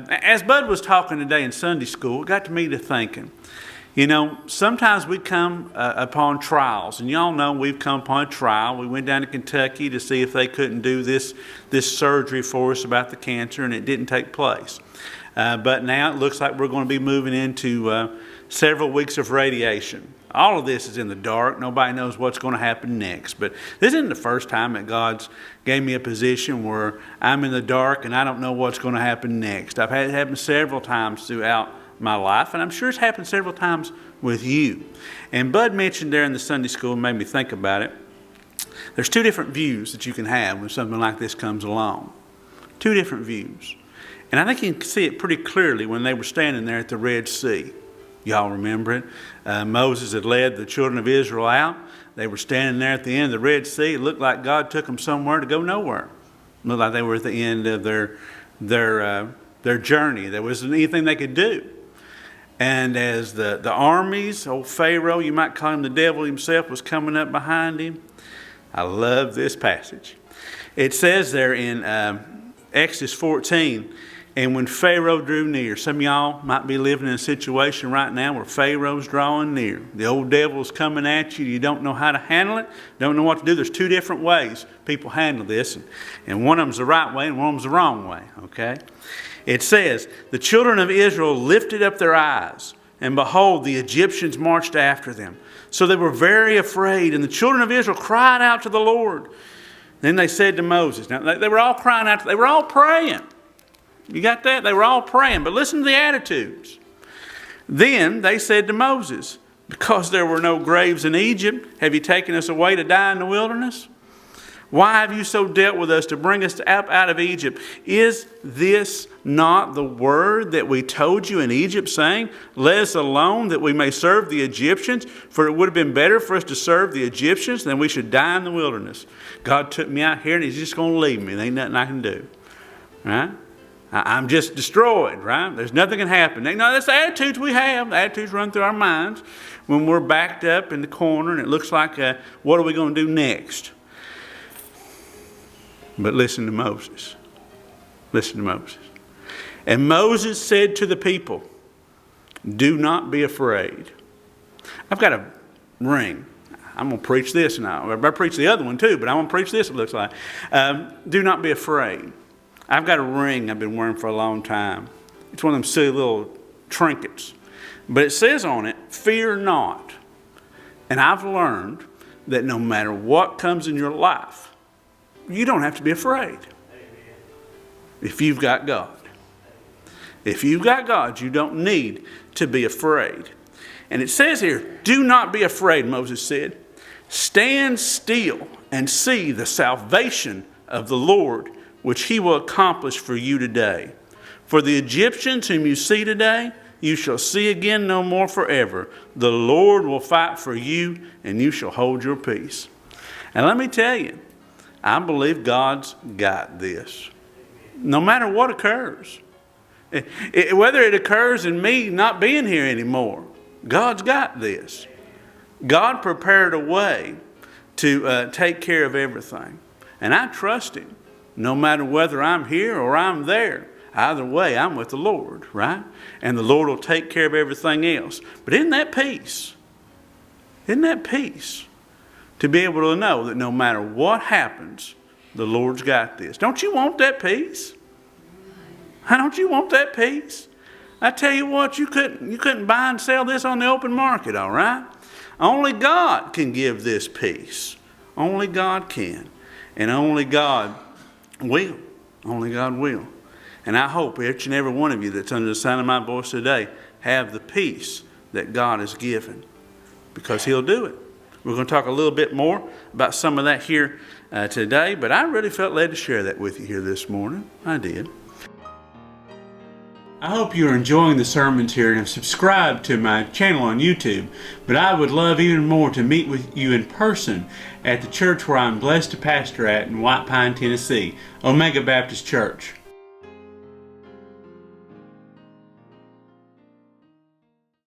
As Bud was talking today in Sunday school, it got me to thinking. Sometimes we come upon trials, and y'all know we've come upon a trial. We went down to Kentucky to see if they couldn't do this surgery for us about the cancer, and it didn't take place. But now it looks like we're going to be moving into several weeks of radiation. All of this is in the dark. Nobody knows what's going to happen next. But this isn't the first time that God's gave me a position where I'm in the dark and I don't know what's going to happen next. I've had it happen several times throughout my life, and I'm sure it's happened several times with you. And Bud mentioned there in the Sunday school, and made me think about it. There's two different views that you can have when something like this comes along. Two different views. And I think you can see it pretty clearly when they were standing there at the Red Sea. Y'all remember it? Moses had led the children of Israel out. They were standing there at the end of the Red Sea. It looked like God took them somewhere to go nowhere. It looked like they were at the end of their journey. There wasn't anything they could do. And as the armies, old Pharaoh, you might call him the devil himself, was coming up behind him. I love this passage. It says there in Exodus 14, and when Pharaoh drew near, some of y'all might be living in a situation right now where Pharaoh's drawing near. The old devil's coming at you. You don't know how to handle it. Don't know what to do. There's two different ways people handle this. And one of them's the right way and one of them's the wrong way. Okay? It says, the children of Israel lifted up their eyes, and behold, the Egyptians marched after them. So they were very afraid, and the children of Israel cried out to the Lord. Then they said to Moses, now they were all crying out, they were all praying. You got that? They were all praying, but listen to the attitudes. Then they said to Moses, because there were no graves in Egypt, have you taken us away to die in the wilderness? Why have you so dealt with us to bring us up out of Egypt? Is this not the word that we told you in Egypt, saying, let us alone that we may serve the Egyptians? For it would have been better for us to serve the Egyptians than we should die in the wilderness. God took me out here and he's just going to leave me. There ain't nothing I can do. Right? I'm just destroyed, right? There's nothing can happen. No, that's the attitudes we have. The attitudes run through our minds when we're backed up in the corner and it looks like, what are we going to do next? But listen to Moses. Listen to Moses. And Moses said to the people, do not be afraid. I've got a ring. I'm going to preach this now. I preach the other one too, but I'm going to preach this, it looks like. Do not be afraid. I've got a ring I've been wearing for a long time. It's one of them silly little trinkets. But it says on it, fear not. And I've learned that no matter what comes in your life, you don't have to be afraid. If you've got God. If you've got God, you don't need to be afraid. And it says here, do not be afraid, Moses said. Stand still and see the salvation of the Lord, which he will accomplish for you today. For the Egyptians whom you see today, you shall see again no more forever. The Lord will fight for you, and you shall hold your peace. And let me tell you, I believe God's got this. No matter what occurs. Whether it occurs in me not being here anymore, God's got this. God prepared a way to take care of everything. And I trust him. No matter whether I'm here or I'm there. Either way, I'm with the Lord, right? And the Lord will take care of everything else. But isn't that peace? Isn't that peace? To be able to know that no matter what happens, the Lord's got this. Don't you want that peace? Don't you want that peace? I tell you what, you couldn't buy and sell this on the open market, all right? Only God can give this peace. Only God can. And only God will. Only God will. And I hope each and every one of you that's under the sound of my voice today have the peace that God has given. Because he'll do it. We're going to talk a little bit more about some of that here today. But I really felt led to share that with you here this morning. I did. I hope you're enjoying the sermons here and have subscribed to my channel on YouTube. But I would love even more to meet with you in person at the church where I'm blessed to pastor at in White Pine, Tennessee, Omega Baptist Church.